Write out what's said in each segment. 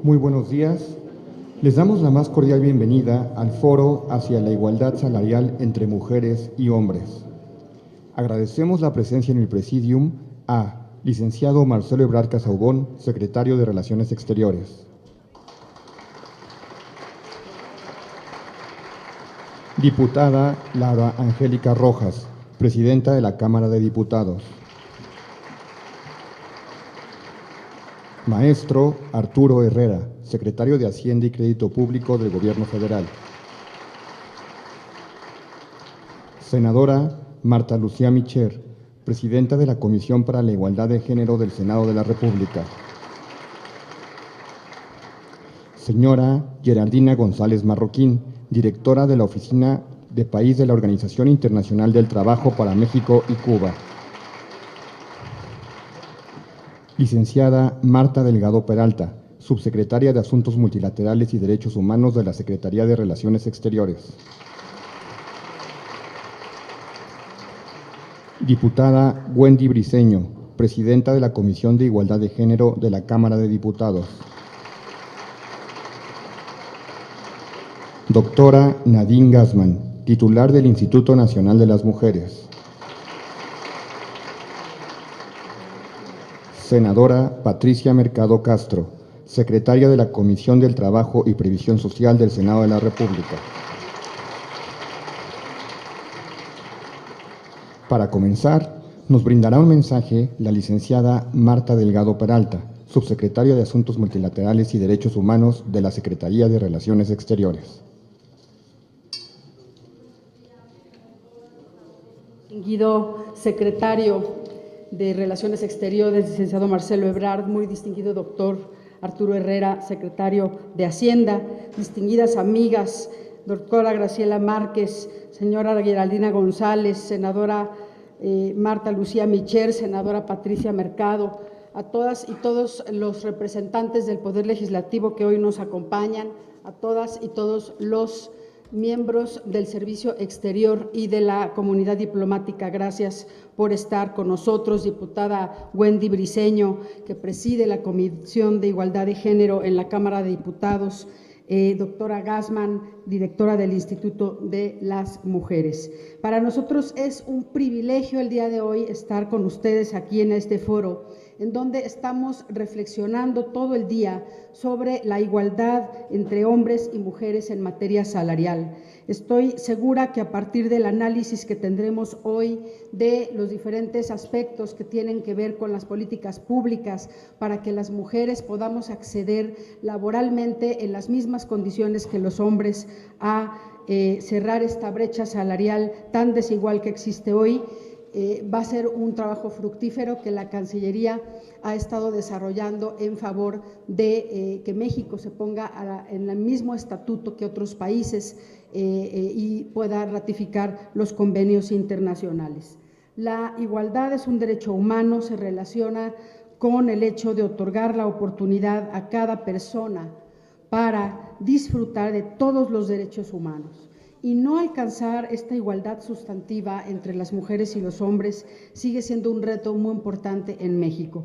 Muy buenos días. Les damos la más cordial bienvenida al Foro hacia la Igualdad Salarial entre Mujeres y Hombres. Agradecemos la presencia en el Presidium a licenciado Marcelo Ebrard Casaubon, secretario de Relaciones Exteriores. Diputada Laura Angélica Rojas, presidenta de la Cámara de Diputados. Maestro Arturo Herrera, secretario de Hacienda y Crédito Público del Gobierno Federal. Senadora Marta Lucía Micher, presidenta de la Comisión para la Igualdad de Género del Senado de la República. Señora Gerardina González Marroquín, directora de la Oficina de País de la Organización Internacional del Trabajo para México y Cuba. Licenciada Marta Delgado Peralta, subsecretaria de Asuntos Multilaterales y Derechos Humanos de la Secretaría de Relaciones Exteriores. Diputada Wendy Briceño, presidenta de la Comisión de Igualdad de Género de la Cámara de Diputados. Doctora Nadine Gassman, titular del Instituto Nacional de las Mujeres. Senadora Patricia Mercado Castro, secretaria de la Comisión del Trabajo y Previsión Social del Senado de la República. Para comenzar, nos brindará un mensaje la licenciada Marta Delgado Peralta, subsecretaria de Asuntos Multilaterales y Derechos Humanos de la Secretaría de Relaciones Exteriores. Distinguido secretario de Relaciones Exteriores, licenciado Marcelo Ebrard, muy distinguido doctor Arturo Herrera, secretario de Hacienda, distinguidas amigas, doctora Graciela Márquez, señora Geraldina González, senadora Marta Lucía Micher, senadora Patricia Mercado, a todas y todos los representantes del Poder Legislativo que hoy nos acompañan, a todas y todos los miembros del Servicio Exterior y de la comunidad diplomática, gracias por estar con nosotros. Diputada Wendy Briceño, que preside la Comisión de Igualdad de Género en la Cámara de Diputados, doctora Gassman, directora del Instituto de las Mujeres. Para nosotros es un privilegio el día de hoy estar con ustedes aquí en este foro, en donde estamos reflexionando todo el día sobre la igualdad entre hombres y mujeres en materia salarial. Estoy segura que a partir del análisis que tendremos hoy de los diferentes aspectos que tienen que ver con las políticas públicas para que las mujeres podamos acceder laboralmente en las mismas condiciones que los hombres a cerrar esta brecha salarial tan desigual que existe hoy, va a ser un trabajo fructífero que la Cancillería ha estado desarrollando en favor de que México se ponga en el mismo estatuto que otros países y pueda ratificar los convenios internacionales. La igualdad es un derecho humano, se relaciona con el hecho de otorgar la oportunidad a cada persona para disfrutar de todos los derechos humanos. Y no alcanzar esta igualdad sustantiva entre las mujeres y los hombres sigue siendo un reto muy importante en México.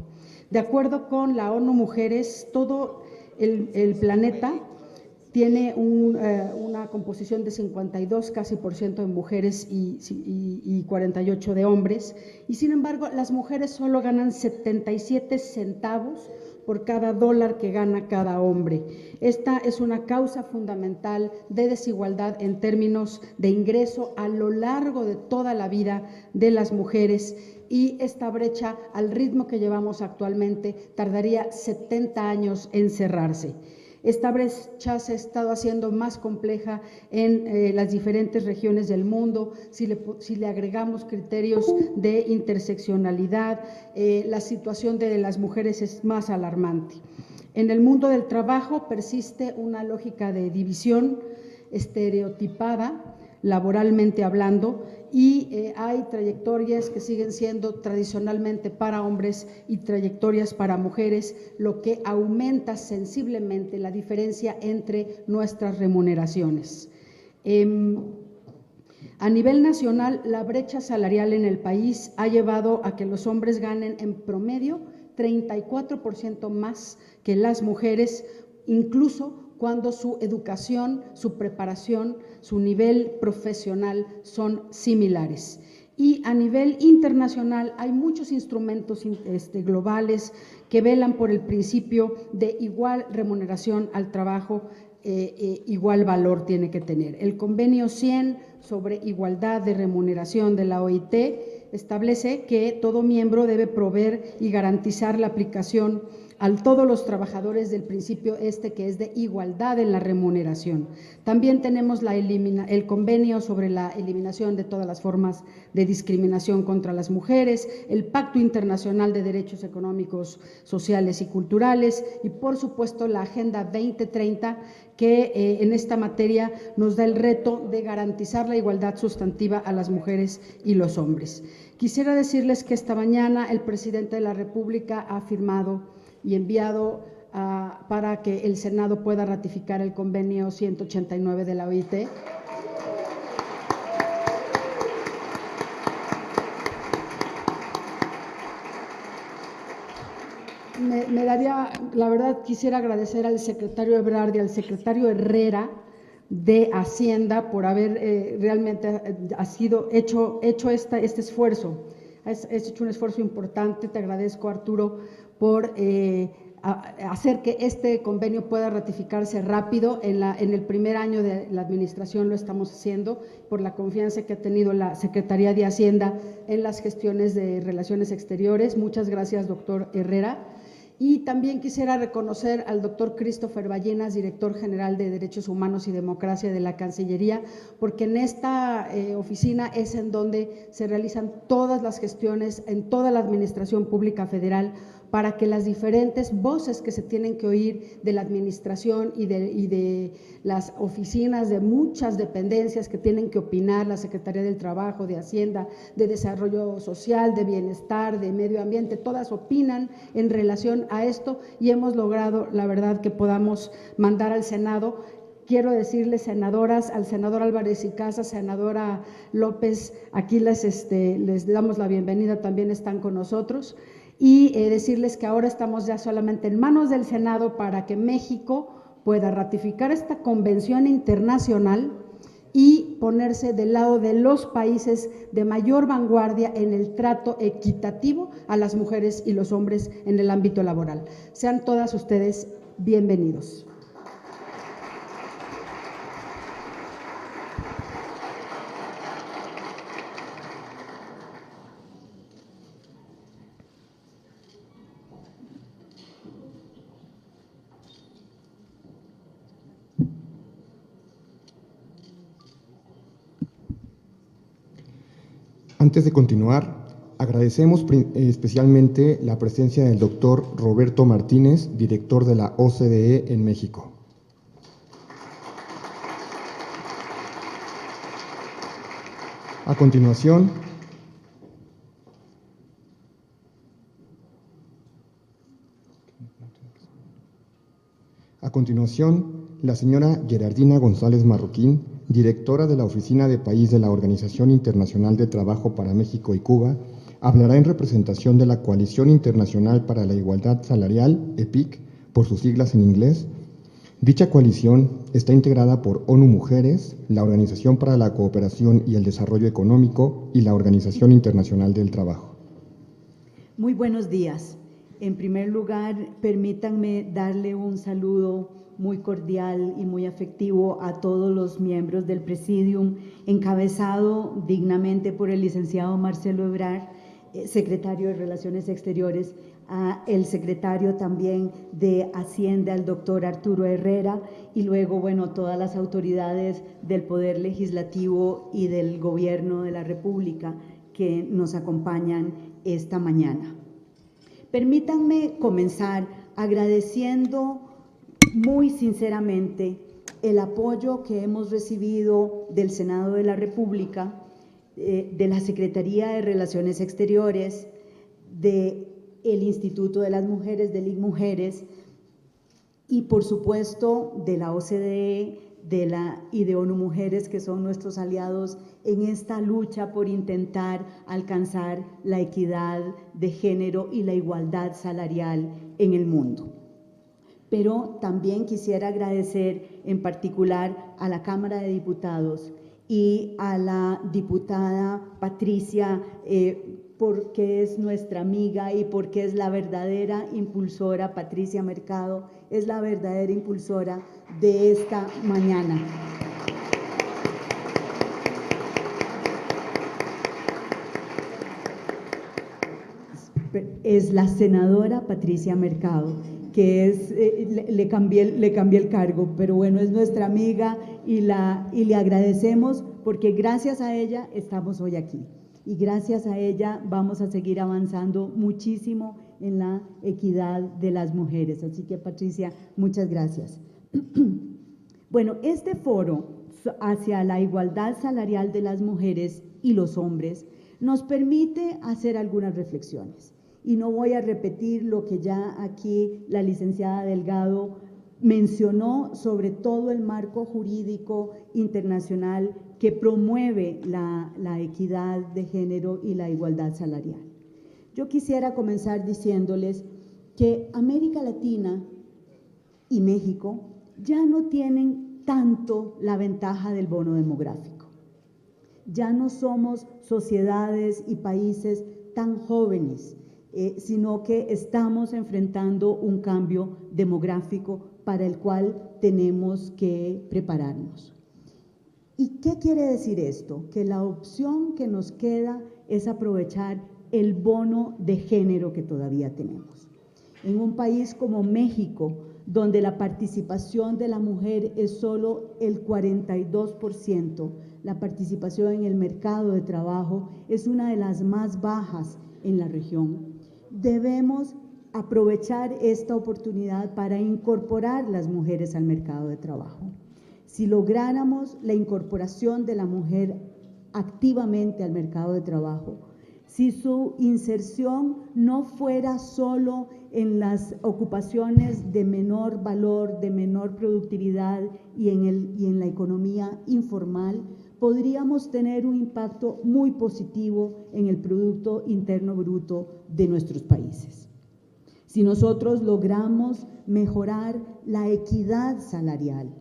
De acuerdo con la ONU Mujeres, todo el planeta tiene una composición de 52 casi por ciento de mujeres y 48 de hombres, y sin embargo las mujeres solo ganan 77 centavos por cada dólar que gana cada hombre. Esta es una causa fundamental de desigualdad en términos de ingreso a lo largo de toda la vida de las mujeres, y esta brecha, al ritmo que llevamos actualmente, tardaría 70 años en cerrarse. Esta brecha se ha estado haciendo más compleja en las diferentes regiones del mundo. Si le agregamos criterios de interseccionalidad, la situación de las mujeres es más alarmante. En el mundo del trabajo persiste una lógica de división estereotipada, laboralmente hablando, y hay trayectorias que siguen siendo tradicionalmente para hombres y trayectorias para mujeres, lo que aumenta sensiblemente la diferencia entre nuestras remuneraciones. A nivel nacional, la brecha salarial en el país ha llevado a que los hombres ganen en promedio 34% más que las mujeres, incluso cuando su educación, su preparación, su nivel profesional son similares. Y a nivel internacional hay muchos instrumentos globales que velan por el principio de igual remuneración al trabajo, igual valor tiene que tener. El Convenio 100 sobre igualdad de remuneración de la OIT establece que todo miembro debe proveer y garantizar la aplicación a todos los trabajadores del principio que es de igualdad en la remuneración. También tenemos el convenio sobre la eliminación de todas las formas de discriminación contra las mujeres, el Pacto Internacional de Derechos Económicos, Sociales y Culturales y, por supuesto, la Agenda 2030, que en esta materia nos da el reto de garantizar la igualdad sustantiva a las mujeres y los hombres. Quisiera decirles que esta mañana el presidente de la República ha firmado y enviado para que el Senado pueda ratificar el convenio 189 de la OIT. La verdad, quisiera agradecer al secretario Ebrard y al secretario Herrera de Hacienda por haber realmente hecho este esfuerzo. Has hecho un esfuerzo importante. Te agradezco, Arturo, por hacer que este convenio pueda ratificarse rápido. En el primer año de la administración lo estamos haciendo por la confianza que ha tenido la Secretaría de Hacienda en las gestiones de Relaciones Exteriores. Muchas gracias, doctor Herrera. Y también quisiera reconocer al doctor Christopher Ballenas, director general de Derechos Humanos y Democracia de la Cancillería, porque en esta oficina es en donde se realizan todas las gestiones en toda la Administración Pública Federal para que las diferentes voces que se tienen que oír de la administración y de las oficinas de muchas dependencias que tienen que opinar, la Secretaría del Trabajo, de Hacienda, de Desarrollo Social, de Bienestar, de Medio Ambiente, todas opinan en relación a esto y hemos logrado, la verdad, que podamos mandar al Senado. Quiero decirles, senadoras, al senador Álvarez y Casa, senadora López, aquí les damos la bienvenida, también están con nosotros. Y decirles que ahora estamos ya solamente en manos del Senado para que México pueda ratificar esta convención internacional y ponerse del lado de los países de mayor vanguardia en el trato equitativo a las mujeres y los hombres en el ámbito laboral. Sean todas ustedes bienvenidos. Antes de continuar, agradecemos especialmente la presencia del doctor Roberto Martínez, director de la OCDE en México. A continuación, la señora Gerardina González Marroquín, directora de la Oficina de País de la Organización Internacional de Trabajo para México y Cuba, hablará en representación de la Coalición Internacional para la Igualdad Salarial, EPIC, por sus siglas en inglés. Dicha coalición está integrada por ONU Mujeres, la Organización para la Cooperación y el Desarrollo Económico y la Organización Internacional del Trabajo. Muy buenos días. En primer lugar, permítanme darle un saludo muy cordial y muy afectivo a todos los miembros del Presidium, encabezado dignamente por el licenciado Marcelo Ebrard, secretario de Relaciones Exteriores, a el secretario también de Hacienda, el doctor Arturo Herrera, y luego, bueno, todas las autoridades del Poder Legislativo y del Gobierno de la República que nos acompañan esta mañana. Permítanme comenzar agradeciendo muy sinceramente el apoyo que hemos recibido del Senado de la República, de la Secretaría de Relaciones Exteriores, del Instituto de las Mujeres, del ICMujeres, y por supuesto de la OCDE y de ONU Mujeres, que son nuestros aliados en esta lucha por intentar alcanzar la equidad de género y la igualdad salarial en el mundo. Pero también quisiera agradecer en particular a la Cámara de Diputados y a la diputada Patricia, porque es nuestra amiga y porque es la verdadera impulsora, Patricia Mercado, es la verdadera impulsora de esta mañana. Es la senadora Patricia Mercado, que es, le cambié el cargo, pero bueno, es nuestra amiga y le agradecemos porque gracias a ella estamos hoy aquí. Y gracias a ella vamos a seguir avanzando muchísimo en la equidad de las mujeres. Así que, Patricia, muchas gracias. Bueno, este foro hacia la igualdad salarial de las mujeres y los hombres nos permite hacer algunas reflexiones. Y no voy a repetir lo que ya aquí la licenciada Delgado mencionó sobre todo el marco jurídico internacional que promueve la equidad de género y la igualdad salarial. Yo quisiera comenzar diciéndoles que América Latina y México ya no tienen tanto la ventaja del bono demográfico. Ya no somos sociedades y países tan jóvenes, sino que estamos enfrentando un cambio demográfico para el cual tenemos que prepararnos. ¿Y qué quiere decir esto? Que la opción que nos queda es aprovechar el bono de género que todavía tenemos. En un país como México, donde la participación de la mujer es solo el 42%, la participación en el mercado de trabajo es una de las más bajas en la región. Debemos aprovechar esta oportunidad para incorporar las mujeres al mercado de trabajo. Si lográramos la incorporación de la mujer activamente al mercado de trabajo, si su inserción no fuera solo en las ocupaciones de menor valor, de menor productividad y en la economía informal, podríamos tener un impacto muy positivo en el Producto Interno Bruto de nuestros países. Si nosotros logramos mejorar la equidad salarial,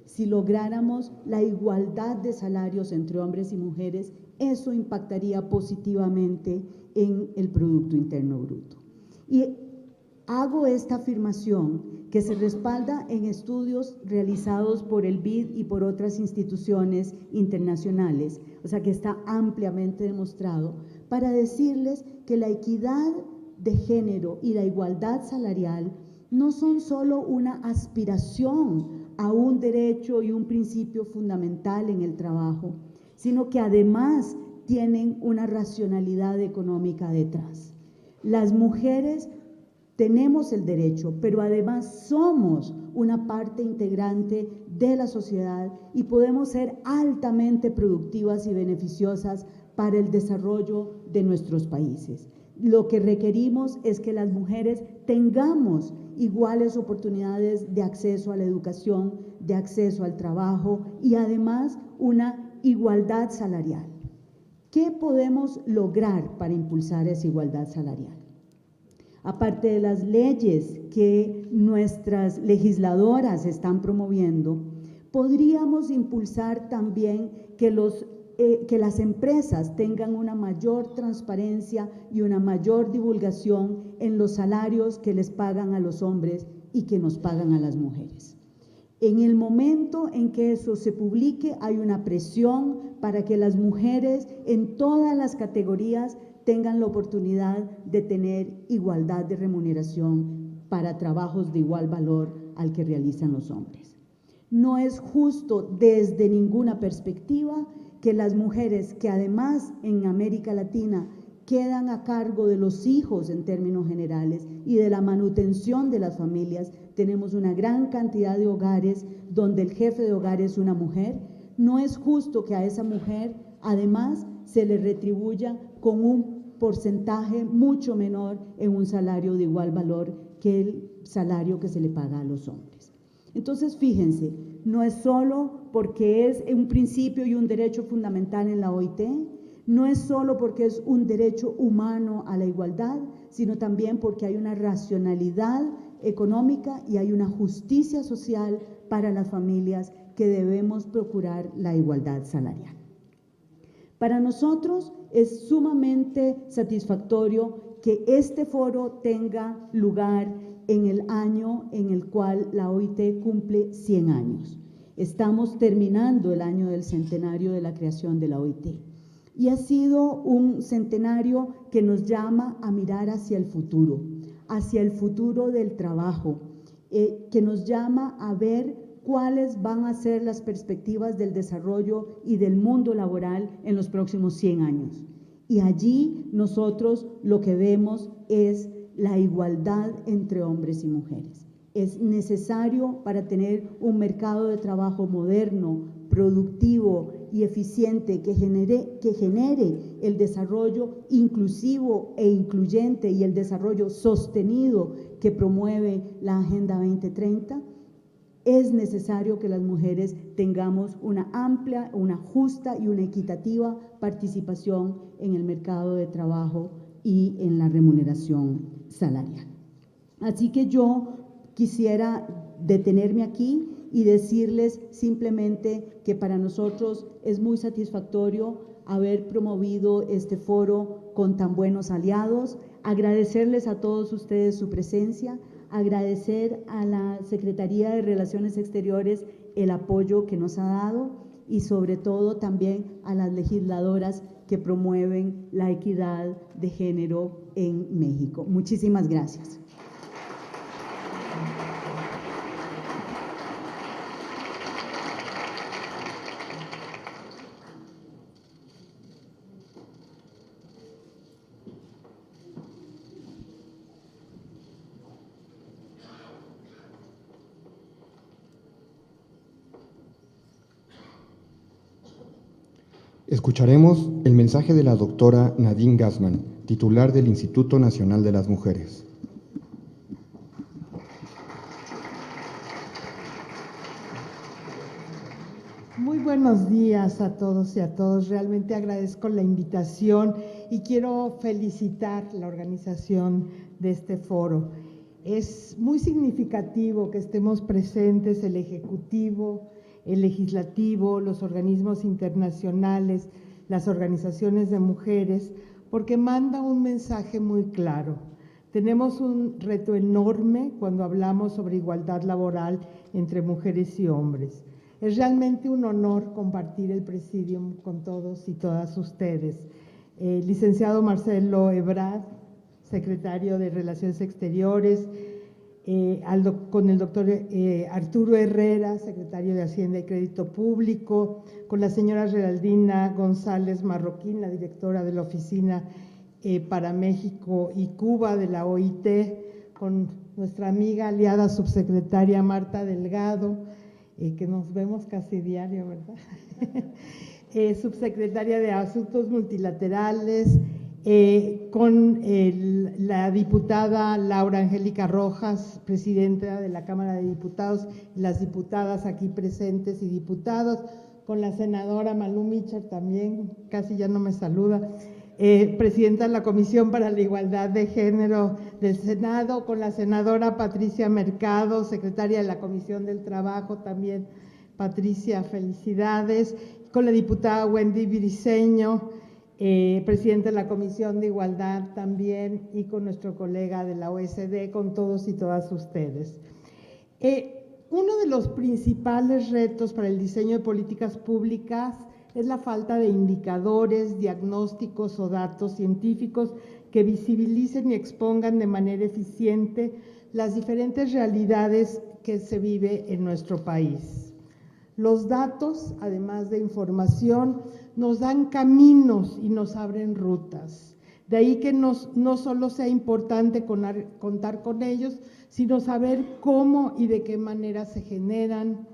si lográramos la igualdad de salarios entre hombres y mujeres, eso impactaría positivamente en el Producto Interno Bruto. Y hago esta afirmación que se respalda en estudios realizados por el BID y por otras instituciones internacionales, o sea que está ampliamente demostrado, para decirles que la equidad de género y la igualdad salarial no son solo una aspiración a un derecho y un principio fundamental en el trabajo, sino que además tienen una racionalidad económica detrás. Las mujeres tenemos el derecho, pero además somos una parte integrante de la sociedad y podemos ser altamente productivas y beneficiosas para el desarrollo de nuestros países. Lo que requerimos es que las mujeres tengamos iguales oportunidades de acceso a la educación, de acceso al trabajo y además una igualdad salarial. ¿Qué podemos lograr para impulsar esa igualdad salarial? Aparte de las leyes que nuestras legisladoras están promoviendo, podríamos impulsar también que las empresas tengan una mayor transparencia y una mayor divulgación en los salarios que les pagan a los hombres y que nos pagan a las mujeres. En el momento en que eso se publique, hay una presión para que las mujeres en todas las categorías tengan la oportunidad de tener igualdad de remuneración para trabajos de igual valor al que realizan los hombres. No es justo desde ninguna perspectiva que las mujeres que además en América Latina quedan a cargo de los hijos en términos generales y de la manutención de las familias, tenemos una gran cantidad de hogares donde el jefe de hogar es una mujer, no es justo que a esa mujer además se le retribuya con un porcentaje mucho menor en un salario de igual valor que el salario que se le paga a los hombres. Entonces, fíjense, no es solo porque es un principio y un derecho fundamental en la OIT, no es solo porque es un derecho humano a la igualdad, sino también porque hay una racionalidad económica y hay una justicia social para las familias que debemos procurar la igualdad salarial. Para nosotros es sumamente satisfactorio que este foro tenga lugar en el año en el cual la OIT cumple 100 años. Estamos terminando el año del centenario de la creación de la OIT. Y ha sido un centenario que nos llama a mirar hacia el futuro del trabajo, que nos llama a ver cuáles van a ser las perspectivas del desarrollo y del mundo laboral en los próximos 100 años. Y allí nosotros lo que vemos es la igualdad entre hombres y mujeres. Es necesario para tener un mercado de trabajo moderno, productivo y eficiente que genere el desarrollo inclusivo e incluyente y el desarrollo sostenido que promueve la Agenda 2030. Es necesario que las mujeres tengamos una amplia, una justa y una equitativa participación en el mercado de trabajo y en la remuneración salarial. Así que yo quisiera detenerme aquí y decirles simplemente que para nosotros es muy satisfactorio haber promovido este foro con tan buenos aliados, agradecerles a todos ustedes su presencia, agradecer a la Secretaría de Relaciones Exteriores el apoyo que nos ha dado y sobre todo también a las legisladoras que promueven la equidad de género en México. Muchísimas gracias. Escucharemos el mensaje de la doctora Nadine Gassman, titular del Instituto Nacional de las Mujeres. Muy buenos días a todos y a todas. Realmente agradezco la invitación y quiero felicitar la organización de este foro. Es muy significativo que estemos presentes el Ejecutivo, el Legislativo, los organismos internacionales, las organizaciones de mujeres, porque manda un mensaje muy claro. Tenemos un reto enorme cuando hablamos sobre igualdad laboral entre mujeres y hombres. Es realmente un honor compartir el presidium con todos y todas ustedes. Licenciado Marcelo Ebrard, secretario de Relaciones Exteriores, con el doctor Arturo Herrera, secretario de Hacienda y Crédito Público, con la señora Geraldina González Marroquín, la directora de la Oficina para México y Cuba de la OIT, con nuestra amiga aliada subsecretaria Marta Delgado, que nos vemos casi diario, ¿verdad? Subsecretaria de Asuntos Multilaterales, con la diputada Laura Angélica Rojas, presidenta de la Cámara de Diputados, y las diputadas aquí presentes y diputados, con la senadora Malú Micher también, casi ya no me saluda, presidenta de la Comisión para la Igualdad de Género del Senado, con la senadora Patricia Mercado, secretaria de la Comisión del Trabajo también. Patricia, felicidades, con la diputada Wendy Briceño, presidenta de la Comisión de Igualdad también, y con nuestro colega de la OSD, con todos y todas ustedes. Uno de los principales retos para el diseño de políticas públicas es la falta de indicadores, diagnósticos o datos científicos que visibilicen y expongan de manera eficiente las diferentes realidades que se vive en nuestro país. Los datos, además de información, nos dan caminos y nos abren rutas. De ahí que no solo sea importante contar con ellos, sino saber cómo y de qué manera se generan.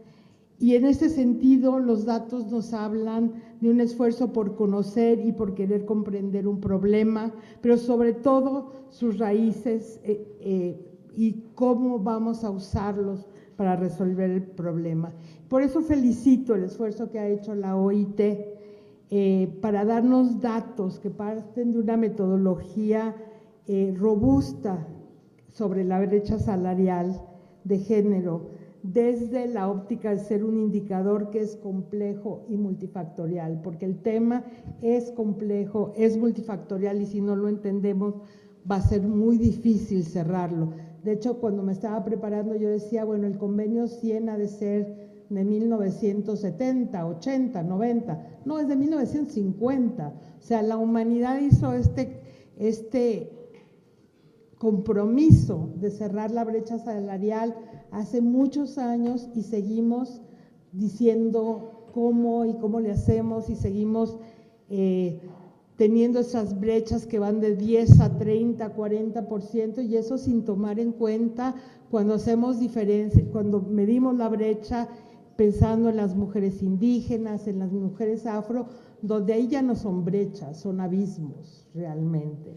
Y en ese sentido, los datos nos hablan de un esfuerzo por conocer y por querer comprender un problema, pero sobre todo sus raíces y cómo vamos a usarlos para resolver el problema. Por eso felicito el esfuerzo que ha hecho la OIT para darnos datos que parten de una metodología robusta, sobre la brecha salarial de género desde la óptica de ser un indicador que es complejo y multifactorial, porque el tema es complejo, es multifactorial y si no lo entendemos va a ser muy difícil cerrarlo. De hecho, cuando me estaba preparando yo decía, bueno, el convenio 100 ha de ser de 1970, 80, 90, no, es de 1950, o sea, la humanidad hizo este compromiso de cerrar la brecha salarial hace muchos años y seguimos diciendo cómo y cómo le hacemos y seguimos teniendo esas brechas que van de 10 a 30, 40% y eso sin tomar en cuenta cuando hacemos diferencia, cuando medimos la brecha pensando en las mujeres indígenas, en las mujeres afro, donde ahí ya no son brechas, son abismos realmente.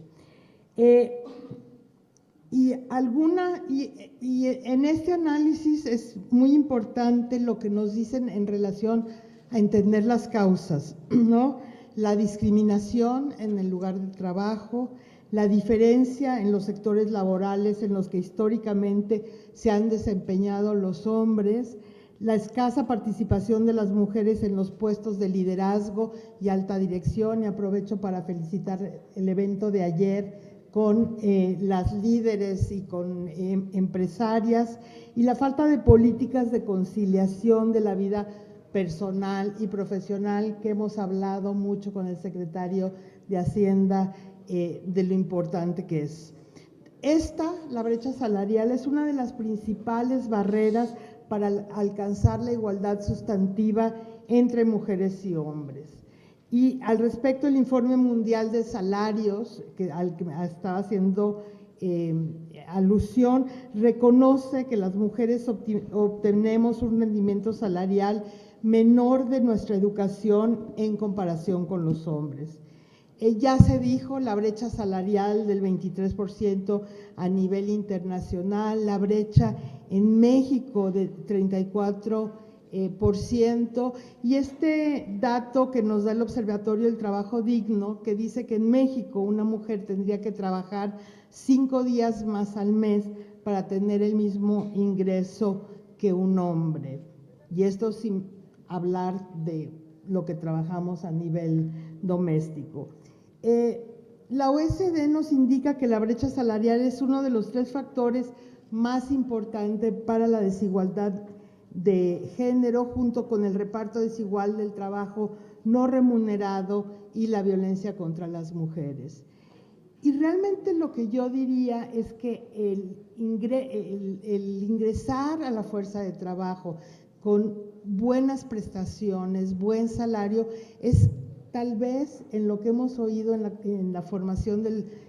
Y en este análisis es muy importante lo que nos dicen en relación a entender las causas, ¿no? La discriminación en el lugar de trabajo, la diferencia en los sectores laborales en los que históricamente se han desempeñado los hombres, la escasa participación de las mujeres en los puestos de liderazgo y alta dirección, y aprovecho para felicitar el evento de ayer con las líderes y con empresarias, y la falta de políticas de conciliación de la vida personal y profesional, que hemos hablado mucho con el secretario de Hacienda de lo importante que es. La brecha salarial, es una de las principales barreras para alcanzar la igualdad sustantiva entre mujeres y hombres. Y al respecto, el Informe Mundial de Salarios, al que estaba haciendo alusión, reconoce que las mujeres obtenemos un rendimiento salarial menor de nuestra educación en comparación con los hombres. Ya se dijo la brecha salarial del 23% a nivel internacional, la brecha en México de 34%, y este dato que nos da el Observatorio del Trabajo Digno, que dice que en México una mujer tendría que trabajar 5 días más al mes para tener el mismo ingreso que un hombre, y esto sin hablar de lo que trabajamos a nivel doméstico. La OECD nos indica que la brecha salarial es uno de los 3 factores más importantes para la desigualdad de género, junto con el reparto desigual del trabajo no remunerado y la violencia contra las mujeres. Y realmente lo que yo diría es que el ingresar a la fuerza de trabajo con buenas prestaciones, buen salario, es tal vez en lo que hemos oído en la formación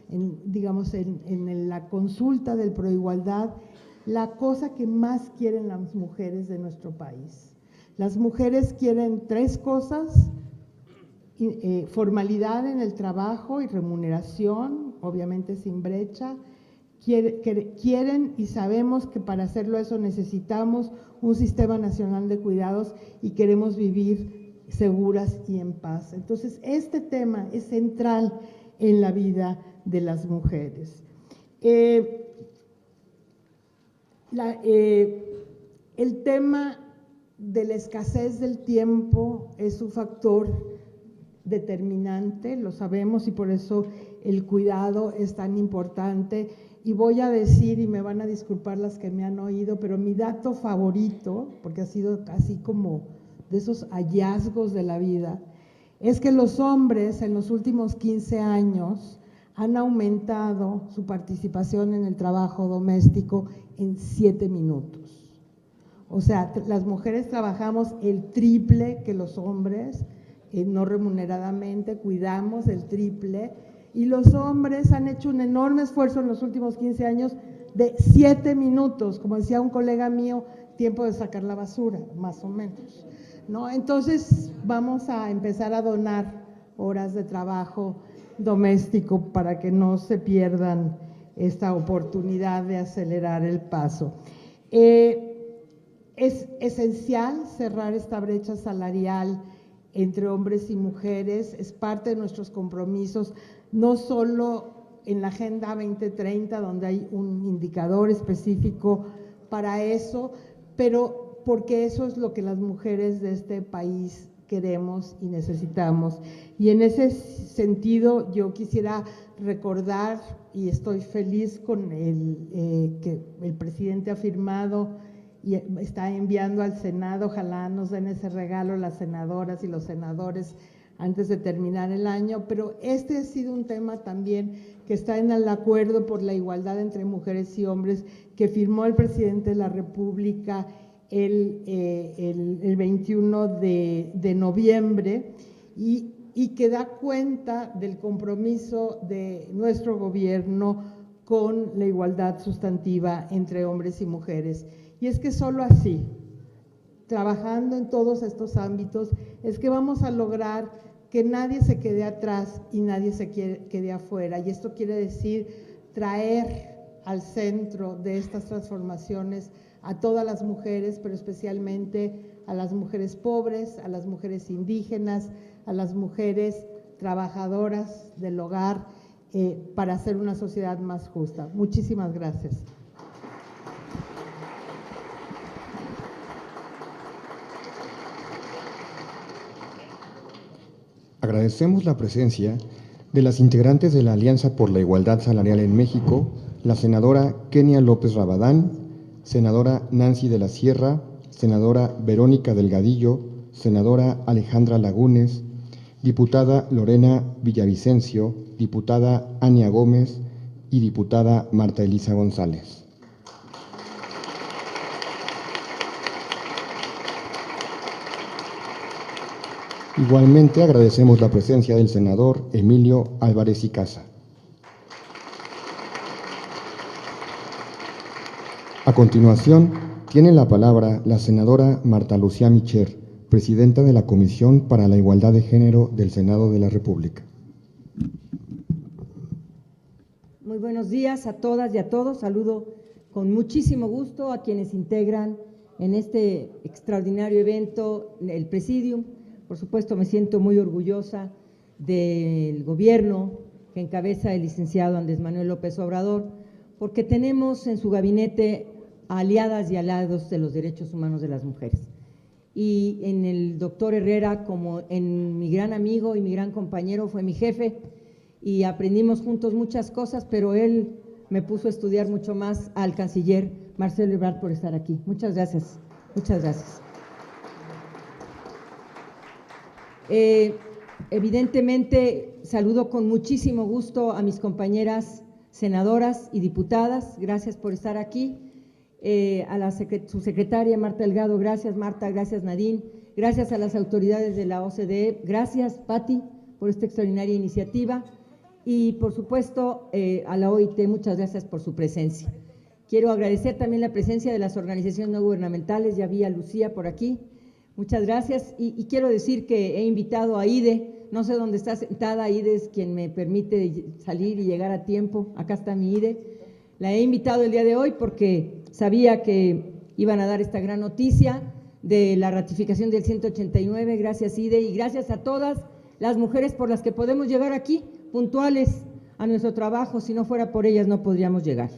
en la consulta del Proigualdad, la cosa que más quieren las mujeres de nuestro país. Las mujeres quieren 3 cosas: formalidad en el trabajo y remuneración, obviamente sin brecha. Quieren y sabemos que para hacerlo eso necesitamos un sistema nacional de cuidados y queremos vivir seguras y en paz. Entonces, este tema es central en la vida de las mujeres. El tema de la escasez del tiempo es un factor determinante, lo sabemos, y por eso el cuidado es tan importante. Y voy a decir, y me van a disculpar las que me han oído, pero mi dato favorito, porque ha sido así como de esos hallazgos de la vida, es que los hombres en los últimos 15 años han aumentado su participación en el trabajo doméstico en 7 minutos. O sea, las mujeres trabajamos el triple que los hombres, no remuneradamente, cuidamos el triple, y los hombres han hecho un enorme esfuerzo en los últimos 15 años de 7 minutos, como decía un colega mío, tiempo de sacar la basura, más o menos, ¿no? Entonces, vamos a empezar a donar horas de trabajo doméstico para que no se pierdan esta oportunidad de acelerar el paso. Es esencial cerrar esta brecha salarial entre hombres y mujeres, es parte de nuestros compromisos, no solo en la Agenda 2030, donde hay un indicador específico para eso, pero porque eso es lo que las mujeres de este país queremos y necesitamos. Y en ese sentido yo quisiera recordar, y estoy feliz con que el presidente ha firmado y está enviando al Senado, ojalá nos den ese regalo las senadoras y los senadores antes de terminar el año, pero este ha sido un tema también que está en el acuerdo por la igualdad entre mujeres y hombres que firmó el presidente de la República el 21 de noviembre y que da cuenta del compromiso de nuestro gobierno con la igualdad sustantiva entre hombres y mujeres. Y es que solo así, trabajando en todos estos ámbitos, es que vamos a lograr que nadie se quede atrás y nadie se quede afuera. Y esto quiere decir traer al centro de estas transformaciones a todas las mujeres, pero especialmente a las mujeres pobres, a las mujeres indígenas, a las mujeres trabajadoras del hogar, para hacer una sociedad más justa. Muchísimas gracias. Agradecemos la presencia de las integrantes de la Alianza por la Igualdad Salarial en México, la senadora Kenia López Rabadán, senadora Nancy de la Sierra, senadora Verónica Delgadillo, senadora Alejandra Lagunes, diputada Lorena Villavicencio, diputada Ania Gómez y diputada Marta Elisa González. Igualmente agradecemos la presencia del senador Emilio Álvarez y Casa. A continuación, tiene la palabra la senadora Marta Lucía Micher, presidenta de la Comisión para la Igualdad de Género del Senado de la República. Muy buenos días a todas y a todos. Saludo con muchísimo gusto a quienes integran en este extraordinario evento el Presidium. Por supuesto, me siento muy orgullosa del gobierno que encabeza el licenciado Andrés Manuel López Obrador, porque tenemos en su gabinete aliadas y aliados de los derechos humanos de las mujeres. Y en el doctor Herrera, como en mi gran amigo y mi gran compañero, fue mi jefe, y aprendimos juntos muchas cosas, pero él me puso a estudiar mucho más al canciller Marcelo Ebrard por estar aquí. Muchas gracias, muchas gracias. Evidentemente, saludo con muchísimo gusto a mis compañeras senadoras y diputadas, gracias por estar aquí. A su secretaria Marta Delgado, gracias Marta, gracias Nadine, gracias a las autoridades de la OCDE, gracias Patti por esta extraordinaria iniciativa y por supuesto a la OIT, muchas gracias por su presencia. Quiero agradecer también la presencia de las organizaciones no gubernamentales, ya vi a Lucía por aquí, muchas gracias y quiero decir que he invitado a IDE, no sé dónde está sentada, IDE es quien me permite salir y llegar a tiempo, acá está mi IDE. La he invitado el día de hoy porque sabía que iban a dar esta gran noticia de la ratificación del 189, gracias IDE y gracias a todas las mujeres por las que podemos llegar aquí, puntuales a nuestro trabajo, si no fuera por ellas no podríamos llegar.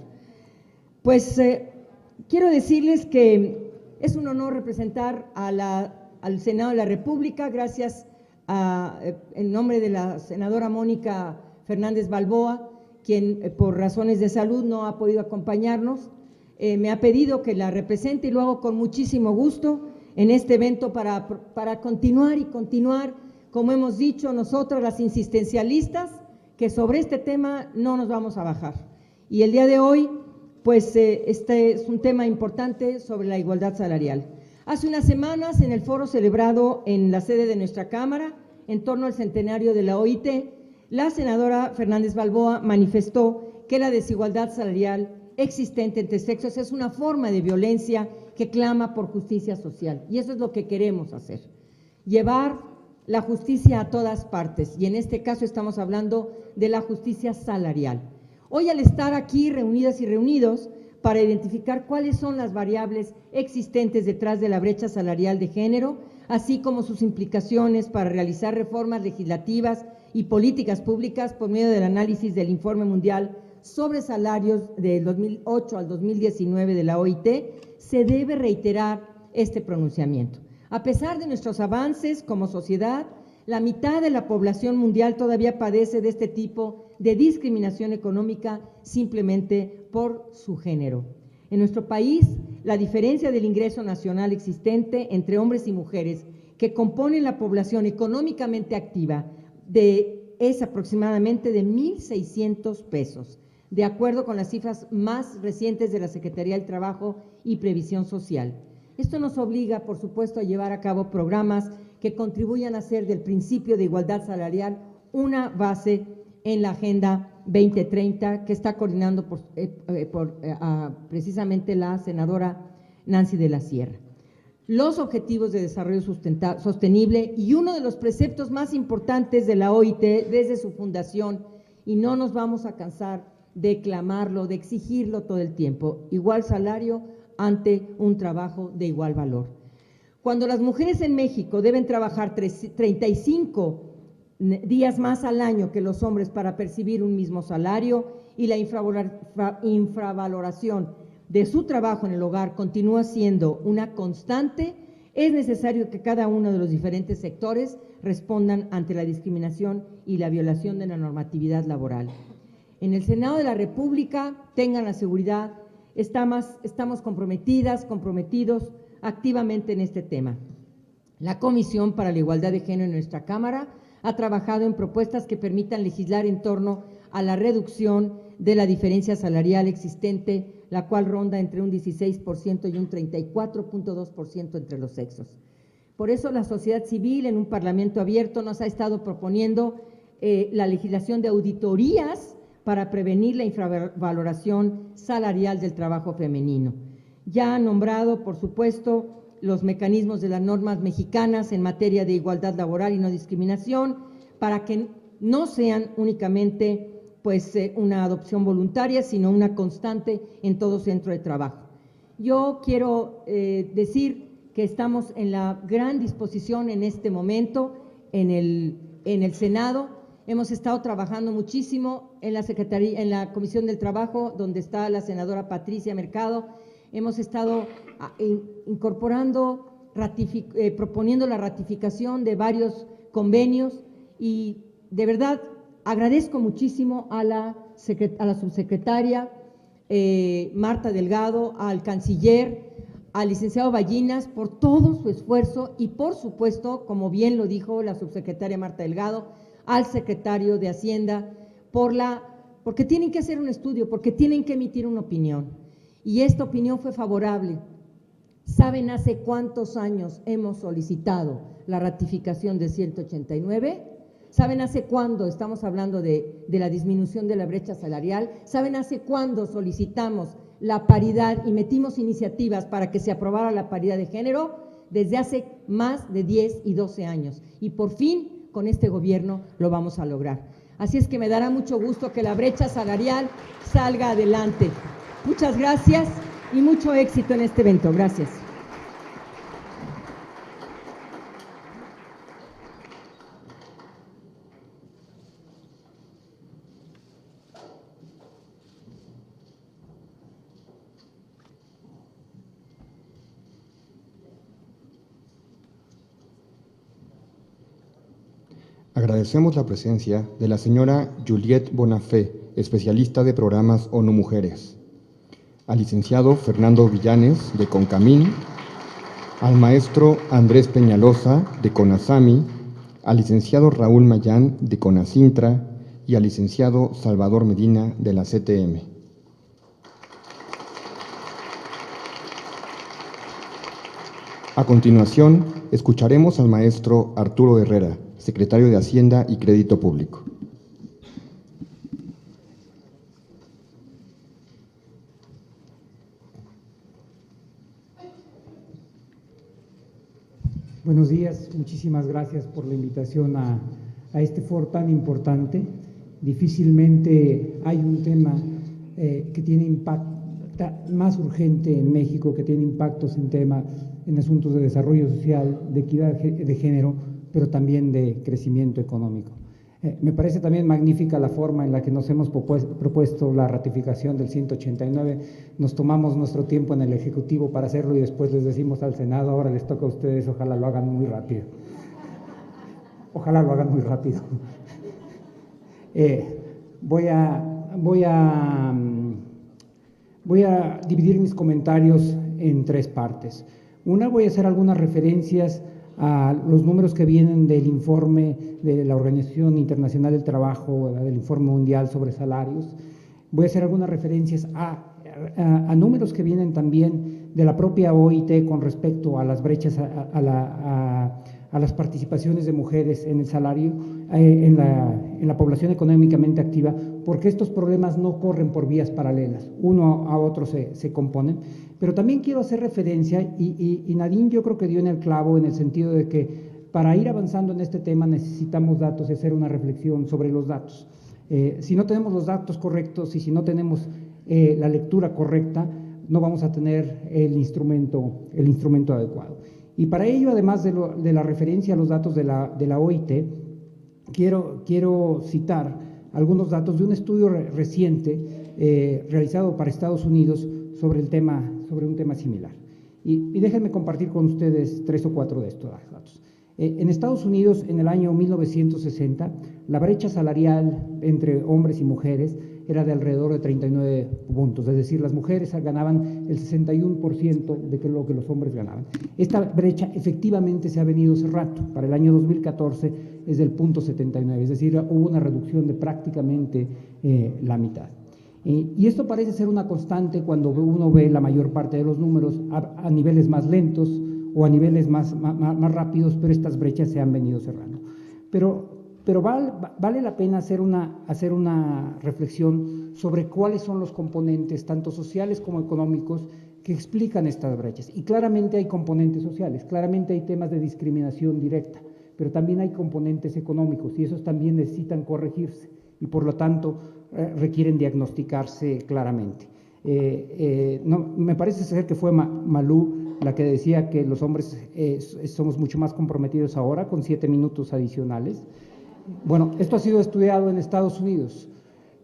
Pues quiero decirles que es un honor representar al Senado de la República, gracias en nombre de la senadora Mónica Fernández Balboa, quien por razones de salud no ha podido acompañarnos, me ha pedido que la represente y lo hago con muchísimo gusto en este evento para continuar, como hemos dicho nosotras las insistencialistas, que sobre este tema no nos vamos a bajar. Y el día de hoy, pues este es un tema importante sobre la igualdad salarial. Hace unas semanas, en el foro celebrado en la sede de nuestra Cámara, en torno al centenario de la OIT, la senadora Fernández Balboa manifestó que la desigualdad salarial existente entre sexos es una forma de violencia que clama por justicia social. Y eso es lo que queremos hacer, llevar la justicia a todas partes. Y en este caso estamos hablando de la justicia salarial. Hoy, al estar aquí reunidas y reunidos para identificar cuáles son las variables existentes detrás de la brecha salarial de género, así como sus implicaciones para realizar reformas legislativas y políticas públicas por medio del análisis del Informe Mundial sobre Salarios del 2008 al 2019 de la OIT, se debe reiterar este pronunciamiento. A pesar de nuestros avances como sociedad, la mitad de la población mundial todavía padece de este tipo de discriminación económica simplemente por su género. En nuestro país, la diferencia del ingreso nacional existente entre hombres y mujeres que componen la población económicamente activa es aproximadamente de 1,600 pesos, de acuerdo con las cifras más recientes de la Secretaría del Trabajo y Previsión Social. Esto nos obliga, por supuesto, a llevar a cabo programas que contribuyan a hacer del principio de igualdad salarial una base en la Agenda 2030 que está coordinando precisamente la senadora Nancy de la Sierra. Los Objetivos de Desarrollo Sostenible y uno de los preceptos más importantes de la OIT desde su fundación, y no nos vamos a cansar de clamarlo, de exigirlo todo el tiempo, igual salario ante un trabajo de igual valor. Cuando las mujeres en México deben trabajar 35 días más al año que los hombres para percibir un mismo salario y la infravaloración de su trabajo en el hogar continúa siendo una constante, es necesario que cada uno de los diferentes sectores respondan ante la discriminación y la violación de la normatividad laboral. En el Senado de la República, tengan la seguridad, estamos comprometidos activamente en este tema. La Comisión para la Igualdad de Género en nuestra Cámara ha trabajado en propuestas que permitan legislar en torno a la reducción de la diferencia salarial existente, la cual ronda entre un 16% y un 34.2% entre los sexos. Por eso la sociedad civil en un parlamento abierto nos ha estado proponiendo la legislación de auditorías para prevenir la infravaloración salarial del trabajo femenino. Ya ha nombrado, por supuesto, los mecanismos de las normas mexicanas en materia de igualdad laboral y no discriminación, para que no sean únicamente una adopción voluntaria, sino una constante en todo centro de trabajo. Yo quiero decir que estamos en la gran disposición en este momento en el Senado. Hemos estado trabajando muchísimo en la Comisión del Trabajo, donde está la senadora Patricia Mercado. Hemos estado incorporando, proponiendo la ratificación de varios convenios y de verdad agradezco muchísimo a la subsecretaria Marta Delgado, al canciller, al licenciado Ballinas por todo su esfuerzo y por supuesto, como bien lo dijo la subsecretaria Marta Delgado, al secretario de Hacienda porque tienen que hacer un estudio, porque tienen que emitir una opinión. Y esta opinión fue favorable. ¿Saben hace cuántos años hemos solicitado la ratificación de 189? ¿Saben hace cuándo estamos hablando de la disminución de la brecha salarial? ¿Saben hace cuándo solicitamos la paridad y metimos iniciativas para que se aprobara la paridad de género? Desde hace más de 10 y 12 años. Y por fin, con este gobierno lo vamos a lograr. Así es que me dará mucho gusto que la brecha salarial salga adelante. Muchas gracias y mucho éxito en este evento. Gracias. Agradecemos la presencia de la señora Juliette Bonafé, especialista de programas ONU Mujeres, al licenciado Fernando Villanes, de CONCAMIN, al maestro Andrés Peñalosa, de CONASAMI, al licenciado Raúl Mayán, de CONACINTRA, y al licenciado Salvador Medina, de la CTM. A continuación, escucharemos al maestro Arturo Herrera, secretario de Hacienda y Crédito Público. Buenos días, muchísimas gracias por la invitación a este foro tan importante. Difícilmente hay un tema que tiene más urgente en México, que tiene impactos en asuntos de desarrollo social, de equidad de género, pero también de crecimiento económico. Me parece también magnífica la forma en la que nos hemos propuesto la ratificación del 189. Nos tomamos nuestro tiempo en el Ejecutivo para hacerlo y después les decimos al Senado, ahora les toca a ustedes, ojalá lo hagan muy rápido. Ojalá lo hagan muy rápido. Voy a dividir mis comentarios en tres partes. Una, voy a hacer algunas referencias a los números que vienen del informe de la Organización Internacional del Trabajo, del informe mundial sobre salarios. Voy a hacer algunas referencias a números que vienen también de la propia OIT con respecto a las brechas, a las participaciones de mujeres en el salario, en la población económicamente activa, porque estos problemas no corren por vías paralelas, uno a otro se componen. Pero también quiero hacer referencia, y Nadine yo creo que dio en el clavo en el sentido de que para ir avanzando en este tema necesitamos datos y hacer una reflexión sobre los datos. Si no tenemos los datos correctos y si no tenemos la lectura correcta, no vamos a tener el instrumento adecuado. Y para ello, además de la referencia a los datos de la OIT, quiero citar algunos datos de un estudio reciente realizado para Estados Unidos sobre un tema similar. Y déjenme compartir con ustedes 3 o 4 de estos datos. En Estados Unidos, en el año 1960, la brecha salarial entre hombres y mujeres era de alrededor de 39 puntos, es decir, las mujeres ganaban el 61% de lo que los hombres ganaban. Esta brecha efectivamente se ha venido cerrando. Para el año 2014 es del 0.79, es decir, hubo una reducción de prácticamente la mitad. Y esto parece ser una constante cuando uno ve la mayor parte de los números a niveles más lentos o a niveles más rápidos, pero estas brechas se han venido cerrando. Pero vale la pena hacer una reflexión sobre cuáles son los componentes, tanto sociales como económicos, que explican estas brechas. Y claramente hay componentes sociales, claramente hay temas de discriminación directa, pero también hay componentes económicos y esos también necesitan corregirse y por lo tanto requieren diagnosticarse claramente. Me parece ser que fue Malú la que decía que los hombres somos mucho más comprometidos ahora, con 7 minutos adicionales. Bueno, esto ha sido estudiado en Estados Unidos.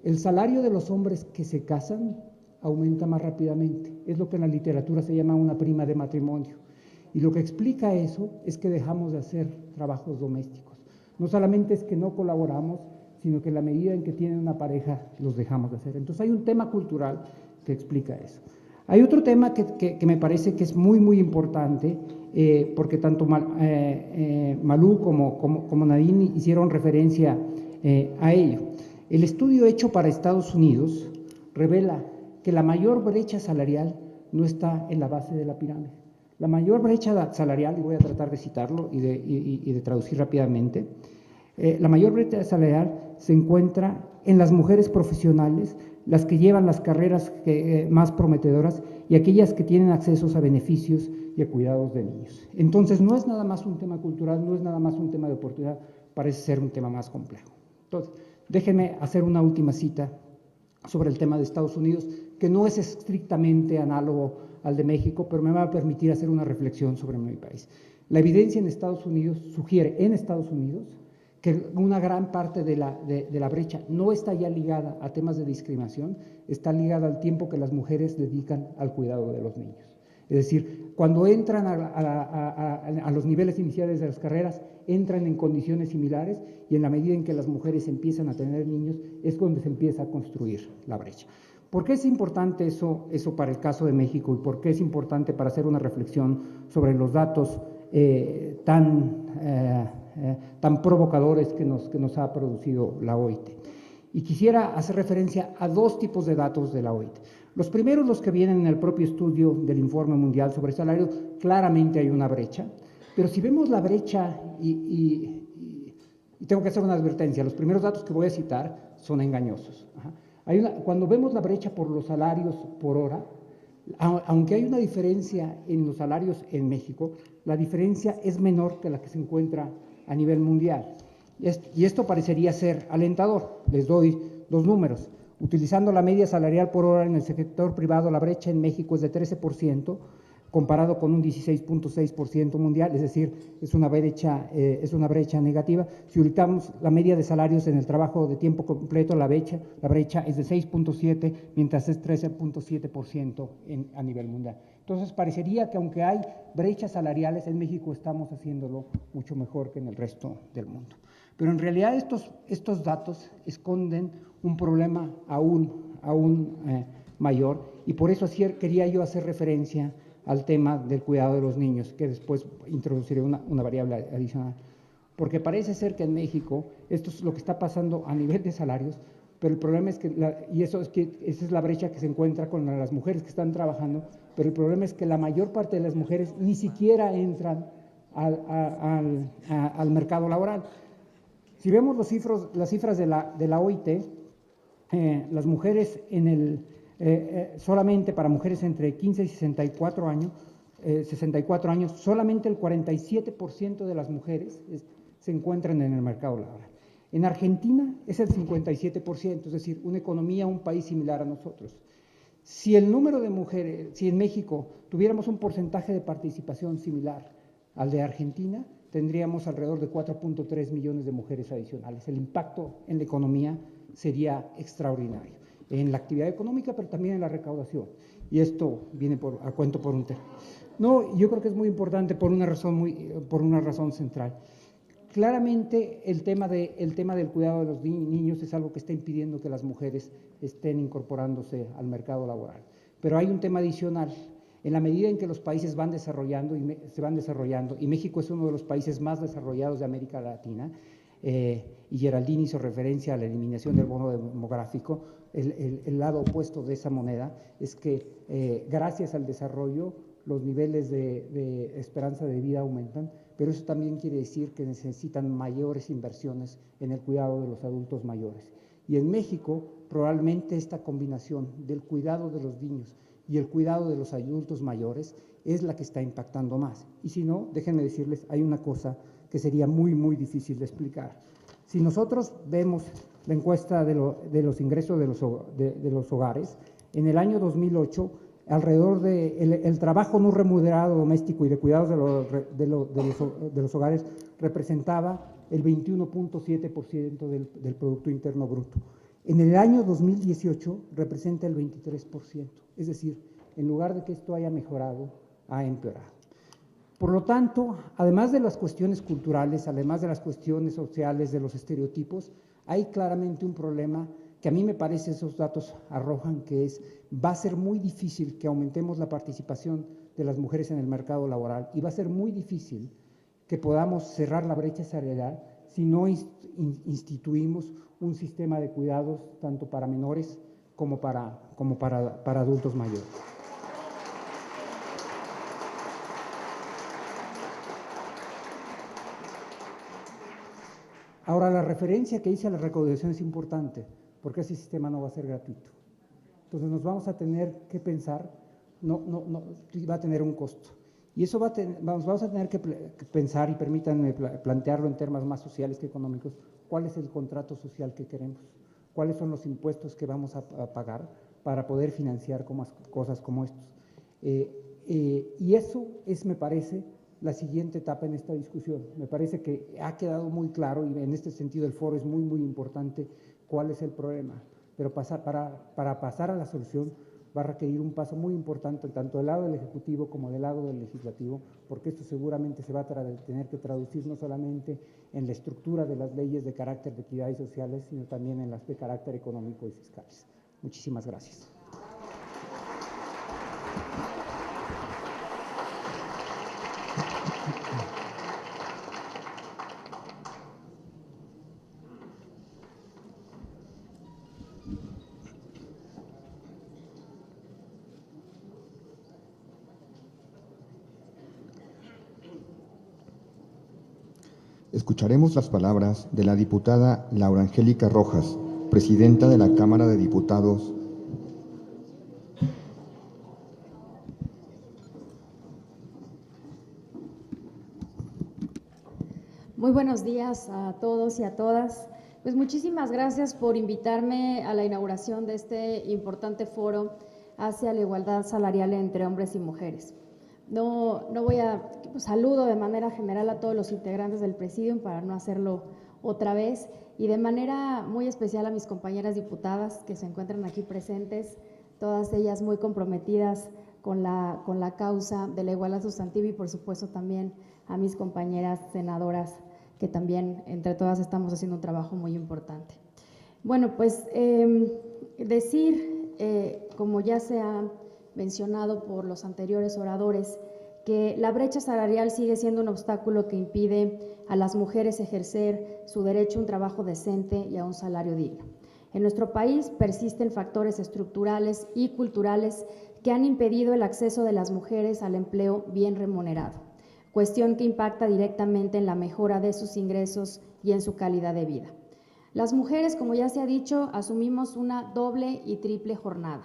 El salario de los hombres que se casan aumenta más rápidamente. Es lo que en la literatura se llama una prima de matrimonio. Y lo que explica eso es que dejamos de hacer trabajos domésticos. No solamente es que no colaboramos, sino que en la medida en que tienen una pareja los dejamos de hacer. Entonces hay un tema cultural que explica eso. Hay otro tema que me parece que es muy, muy importante, porque tanto Malú como Nadine hicieron referencia a ello. El estudio hecho para Estados Unidos revela que la mayor brecha salarial no está en la base de la pirámide. La mayor brecha salarial, y voy a tratar de citarlo y de traducir rápidamente, la mayor brecha salarial se encuentra en las mujeres profesionales, las que llevan las carreras más prometedoras y aquellas que tienen accesos a beneficios y a cuidados de niños. Entonces, no es nada más un tema cultural, no es nada más un tema de oportunidad, parece ser un tema más complejo. Entonces, déjenme hacer una última cita sobre el tema de Estados Unidos, que no es estrictamente análogo al de México, pero me va a permitir hacer una reflexión sobre mi país. La evidencia en Estados Unidos sugiere, que una gran parte de la brecha no está ya ligada a temas de discriminación, está ligada al tiempo que las mujeres dedican al cuidado de los niños. Es decir, cuando entran a los niveles iniciales de las carreras, entran en condiciones similares y en la medida en que las mujeres empiezan a tener niños, es cuando se empieza a construir la brecha. ¿Por qué es importante eso para el caso de México y por qué es importante para hacer una reflexión sobre los datos tan provocadores que nos ha producido la OIT? Y quisiera hacer referencia a 2 tipos de datos de la OIT. Los primeros, los que vienen en el propio estudio del Informe Mundial sobre Salario, claramente hay una brecha, pero si vemos la brecha, y tengo que hacer una advertencia, los primeros datos que voy a citar son engañosos. Cuando vemos la brecha por los salarios por hora, aunque hay una diferencia en los salarios en México, la diferencia es menor que la que se encuentra a nivel mundial. Y esto parecería ser alentador. Les doy 2 números. Utilizando la media salarial por hora en el sector privado, la brecha en México es de 13%, comparado con un 16.6% mundial, es decir, es una brecha negativa. Si ubicamos la media de salarios en el trabajo de tiempo completo, la brecha es de 6.7, mientras es 13.7% a nivel mundial. Entonces, parecería que aunque hay brechas salariales, en México estamos haciéndolo mucho mejor que en el resto del mundo. Pero en realidad estos datos esconden un problema aún mayor, y por eso quería yo hacer referencia al tema del cuidado de los niños, que después introduciré una variable adicional. Porque parece ser que en México, esto es lo que está pasando a nivel de salarios, pero el problema es que, esa es la brecha que se encuentra con las mujeres que están trabajando, pero el problema es que la mayor parte de las mujeres ni siquiera entran al mercado laboral. Si vemos las cifras de la OIT, las mujeres solamente para mujeres entre 15 y 64 años, solamente el 47% de las mujeres se encuentran en el mercado laboral. En Argentina es el 57%, es decir, una economía, un país similar a nosotros. Si el número de mujeres, si en México tuviéramos un porcentaje de participación similar al de Argentina, tendríamos alrededor de 4.3 millones de mujeres adicionales. El impacto en la economía sería extraordinario, en la actividad económica, pero también en la recaudación. Y esto viene a cuento por un tema. No, yo creo que es muy importante por una razón central. Claramente el tema del cuidado de los niños es algo que está impidiendo que las mujeres estén incorporándose al mercado laboral. Pero hay un tema adicional. En la medida en que los países se van desarrollando, y México es uno de los países más desarrollados de América Latina, y Geraldine hizo referencia a la eliminación del bono demográfico, el lado opuesto de esa moneda es que gracias al desarrollo los niveles de esperanza de vida aumentan, pero eso también quiere decir que necesitan mayores inversiones en el cuidado de los adultos mayores. Y en México probablemente esta combinación del cuidado de los niños y el cuidado de los adultos mayores es la que está impactando más. Y si no, déjenme decirles, hay una cosa que sería muy, muy difícil de explicar. Si nosotros vemos la encuesta de los ingresos de los hogares, en el año 2008, alrededor el trabajo no remunerado doméstico y de cuidados de los hogares representaba el 21.7% del Producto Interno Bruto. En el año 2018 representa el 23%, es decir, en lugar de que esto haya mejorado, ha empeorado. Por lo tanto, además de las cuestiones culturales, además de las cuestiones sociales, de los estereotipos, hay claramente un problema que a mí me parece esos datos arrojan, que va a ser muy difícil que aumentemos la participación de las mujeres en el mercado laboral, y va a ser muy difícil que podamos cerrar la brecha salarial si no instituimos un sistema de cuidados tanto para menores como para adultos mayores. Ahora, la referencia que hice a la recaudación es importante, porque ese sistema no va a ser gratuito. Entonces nos vamos a tener que pensar, va a tener un costo. Y eso vamos a tener que pensar, y permítanme plantearlo en términos más sociales que económicos, cuál es el contrato social que queremos, cuáles son los impuestos que vamos a pagar para poder financiar cosas como estos. Y eso es, me parece, la siguiente etapa en esta discusión. Me parece que ha quedado muy claro, y en este sentido el foro es muy, muy importante, cuál es el problema. Pero para pasar a la solución va a requerir un paso muy importante, tanto del lado del Ejecutivo como del lado del Legislativo, porque esto seguramente se va a tener que traducir no solamente en la estructura de las leyes de carácter de equidad y sociales, sino también en las de carácter económico y fiscales. Muchísimas gracias. Escucharemos las palabras de la diputada Laura Angélica Rojas, presidenta de la Cámara de Diputados. Muy buenos días a todos y a todas. Pues muchísimas gracias por invitarme a la inauguración de este importante foro hacia la igualdad salarial entre hombres y mujeres. Saludo de manera general a todos los integrantes del Presidium para no hacerlo otra vez y de manera muy especial a mis compañeras diputadas que se encuentran aquí presentes, todas ellas muy comprometidas con la causa de la igualdad sustantiva y por supuesto también a mis compañeras senadoras que también entre todas estamos haciendo un trabajo muy importante. Bueno, pues como ya se ha mencionado por los anteriores oradores, que la brecha salarial sigue siendo un obstáculo que impide a las mujeres ejercer su derecho a un trabajo decente y a un salario digno. En nuestro país persisten factores estructurales y culturales que han impedido el acceso de las mujeres al empleo bien remunerado, cuestión que impacta directamente en la mejora de sus ingresos y en su calidad de vida. Las mujeres, como ya se ha dicho, asumimos una doble y triple jornada: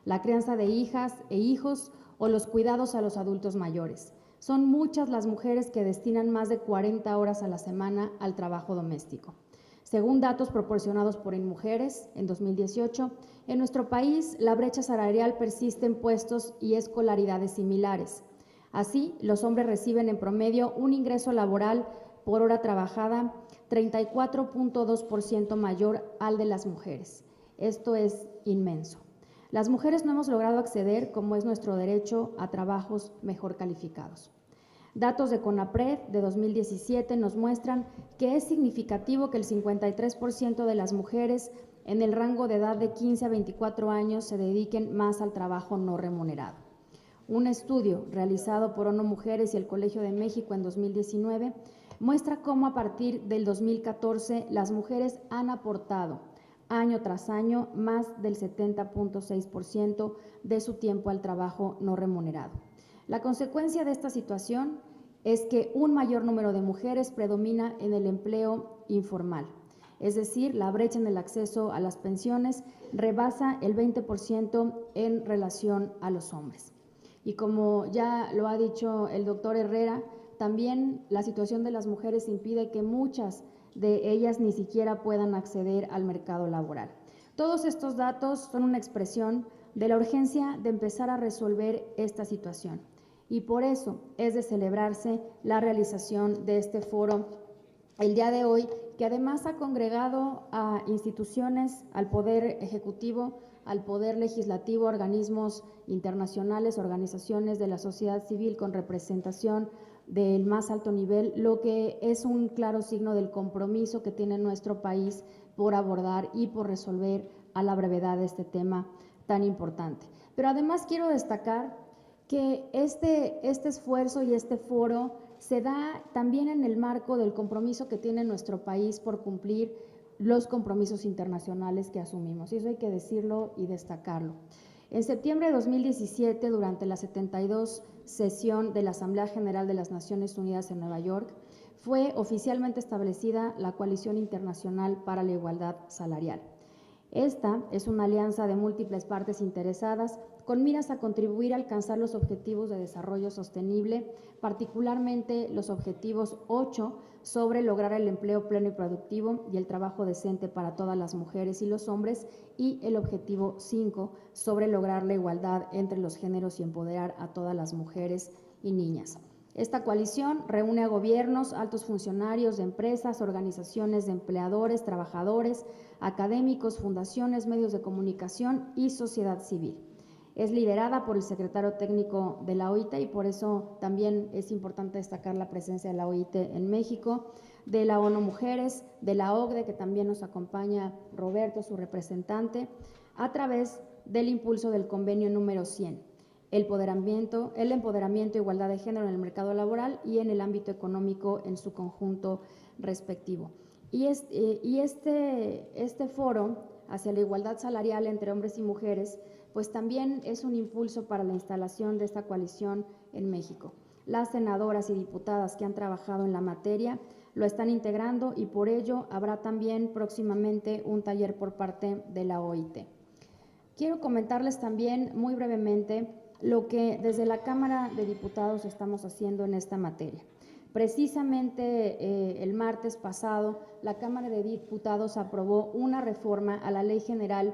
la crianza de hijas e hijos o los cuidados a los adultos mayores. Son muchas las mujeres que destinan más de 40 horas a la semana al trabajo doméstico. Según datos proporcionados por InMujeres, en 2018, en nuestro país la brecha salarial persiste en puestos y escolaridades similares. Así, los hombres reciben en promedio un ingreso laboral por hora trabajada 34.2% mayor al de las mujeres. Esto es inmenso. Las mujeres no hemos logrado acceder, como es nuestro derecho, a trabajos mejor calificados. Datos de CONAPRED de 2017 nos muestran que es significativo que el 53% de las mujeres en el rango de edad de 15 a 24 años se dediquen más al trabajo no remunerado. Un estudio realizado por ONU Mujeres y el Colegio de México en 2019 muestra cómo a partir del 2014 las mujeres han aportado año tras año más del 70.6% de su tiempo al trabajo no remunerado. La consecuencia de esta situación es que un mayor número de mujeres predomina en el empleo informal, es decir, la brecha en el acceso a las pensiones rebasa el 20% en relación a los hombres. Y como ya lo ha dicho el doctor Herrera, también la situación de las mujeres impide que muchas de ellas ni siquiera puedan acceder al mercado laboral. Todos estos datos son una expresión de la urgencia de empezar a resolver esta situación y por eso es de celebrarse la realización de este foro el día de hoy, que además ha congregado a instituciones, al Poder Ejecutivo, al Poder Legislativo, organismos internacionales, organizaciones de la sociedad civil con representación del más alto nivel, lo que es un claro signo del compromiso que tiene nuestro país por abordar y por resolver a la brevedad este tema tan importante. Pero además quiero destacar que este esfuerzo y este foro se da también en el marco del compromiso que tiene nuestro país por cumplir los compromisos internacionales que asumimos. Y eso hay que decirlo y destacarlo. En septiembre de 2017, durante la 72 sesión de la Asamblea General de las Naciones Unidas en Nueva York, fue oficialmente establecida la Coalición Internacional para la Igualdad Salarial. Esta es una alianza de múltiples partes interesadas con miras a contribuir a alcanzar los objetivos de desarrollo sostenible, particularmente los objetivos 8 sobre lograr el empleo pleno y productivo y el trabajo decente para todas las mujeres y los hombres, y el objetivo 5 sobre lograr la igualdad entre los géneros y empoderar a todas las mujeres y niñas. Esta coalición reúne a gobiernos, altos funcionarios de empresas, organizaciones de empleadores, trabajadores, académicos, fundaciones, medios de comunicación y sociedad civil. Es liderada por el secretario técnico de la OIT y por eso también es importante destacar la presencia de la OIT en México, de la ONU Mujeres, de la OCDE, que también nos acompaña Roberto, su representante, a través del impulso del convenio número 100. El empoderamiento e igualdad de género en el mercado laboral y en el ámbito económico en su conjunto respectivo. Y este foro hacia la igualdad salarial entre hombres y mujeres, pues también es un impulso para la instalación de esta coalición en México. Las senadoras y diputadas que han trabajado en la materia lo están integrando y por ello habrá también próximamente un taller por parte de la OIT. Quiero comentarles también muy brevemente lo que desde la Cámara de Diputados estamos haciendo en esta materia. Precisamente el martes pasado, la Cámara de Diputados aprobó una reforma a la Ley General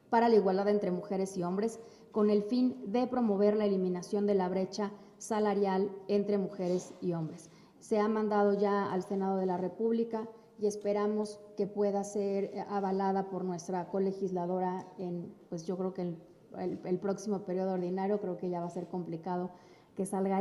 para la Igualdad entre Mujeres y Hombres, con el fin de promover la eliminación de la brecha salarial entre mujeres y hombres. Se ha mandado ya al Senado de la República y esperamos que pueda ser avalada por nuestra colegisladora en, pues yo creo que el próximo periodo ordinario. Creo que ya va a ser complicado que salga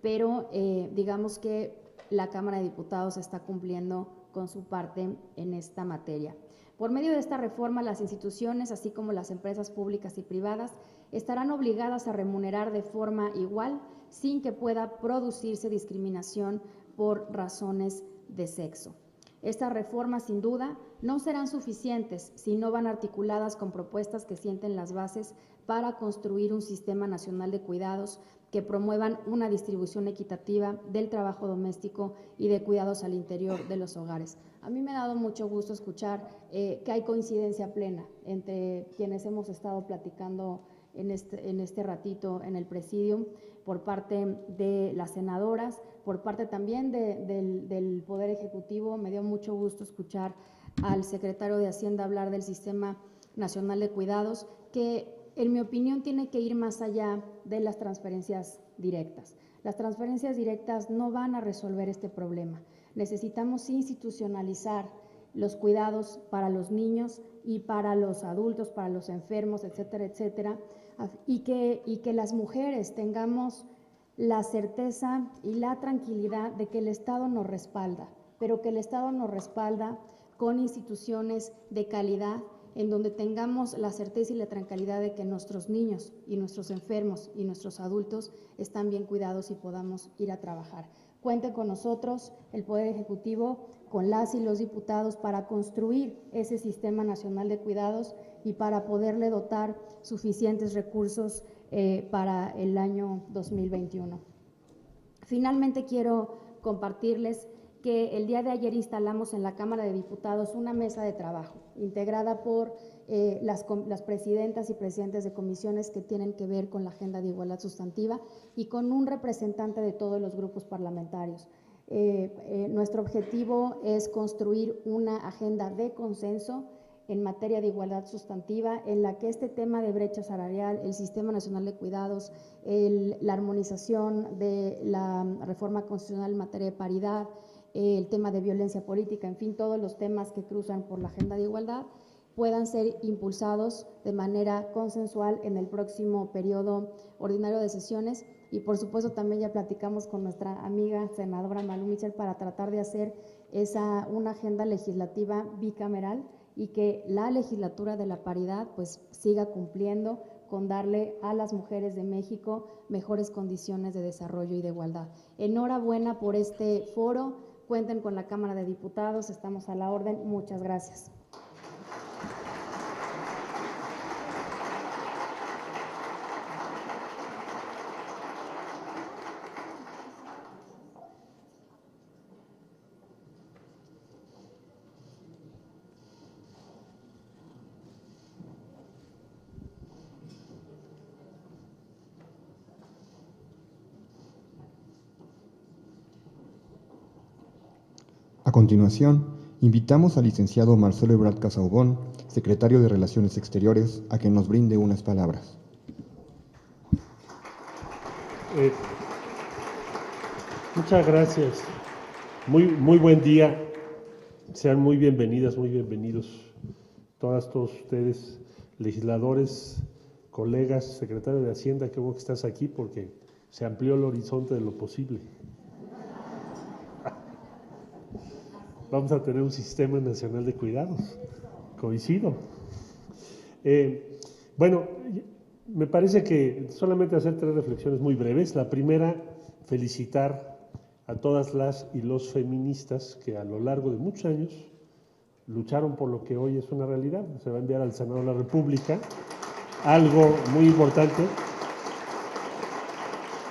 pero digamos que la Cámara de Diputados está cumpliendo con su parte en esta materia. Por medio de esta reforma, las instituciones, así como las empresas públicas y privadas, estarán obligadas a remunerar de forma igual, sin que pueda producirse discriminación por razones de sexo. Estas reformas, sin duda, no serán suficientes si no van articuladas con propuestas que sienten las bases para construir un sistema nacional de cuidados que promuevan una distribución equitativa del trabajo doméstico y de cuidados al interior de los hogares. A mí me ha dado mucho gusto escuchar que hay coincidencia plena entre quienes hemos estado platicando en este ratito en el Presidium, por parte de las senadoras, por parte también del Poder Ejecutivo. Me dio mucho gusto escuchar al secretario de Hacienda hablar del Sistema Nacional de Cuidados, que en mi opinión tiene que ir más allá de las transferencias directas. Las transferencias directas no van a resolver este problema. Necesitamos institucionalizar los cuidados para los niños y para los adultos, para los enfermos, etcétera, etcétera, y que las mujeres tengamos la certeza y la tranquilidad de que el Estado nos respalda, pero que el Estado nos respalda con instituciones de calidad, en donde tengamos la certeza y la tranquilidad de que nuestros niños y nuestros enfermos y nuestros adultos están bien cuidados y podamos ir a trabajar. Cuenten con nosotros, el Poder Ejecutivo, con las y los diputados, para construir ese Sistema Nacional de Cuidados y para poderle dotar suficientes recursos para el año 2021. Finalmente, quiero compartirles que el día de ayer instalamos en la Cámara de Diputados una mesa de trabajo integrada por las presidentas y presidentes de comisiones que tienen que ver con la agenda de igualdad sustantiva y con un representante de todos los grupos parlamentarios. Nuestro objetivo es construir una agenda de consenso en materia de igualdad sustantiva, en la que este tema de brecha salarial, el Sistema Nacional de Cuidados, la armonización de la reforma constitucional en materia de paridad, el tema de violencia política, en fin, todos los temas que cruzan por la agenda de igualdad, puedan ser impulsados de manera consensual en el próximo periodo ordinario de sesiones. Y por supuesto también ya platicamos con nuestra amiga senadora Malú Michel para tratar de hacer una agenda legislativa bicameral y que la legislatura de la paridad pues siga cumpliendo con darle a las mujeres de México mejores condiciones de desarrollo y de igualdad. Enhorabuena por este foro, cuenten con la Cámara de Diputados, estamos a la orden, muchas gracias. A continuación, invitamos al licenciado Marcelo Ebrard Casaubon, secretario de Relaciones Exteriores, a que nos brinde unas palabras. Muchas gracias. Muy buen día. Sean muy bienvenidas, muy bienvenidos todos ustedes, legisladores, colegas, secretario de Hacienda. Qué bueno que estás aquí porque se amplió el horizonte de lo posible. Vamos a tener un Sistema Nacional de Cuidados. Coincido. Bueno, me parece que solamente hacer 3 reflexiones muy breves. La primera, felicitar a todas las y los feministas que a lo largo de muchos años lucharon por lo que hoy es una realidad. Se va a enviar al Senado de la República, algo muy importante.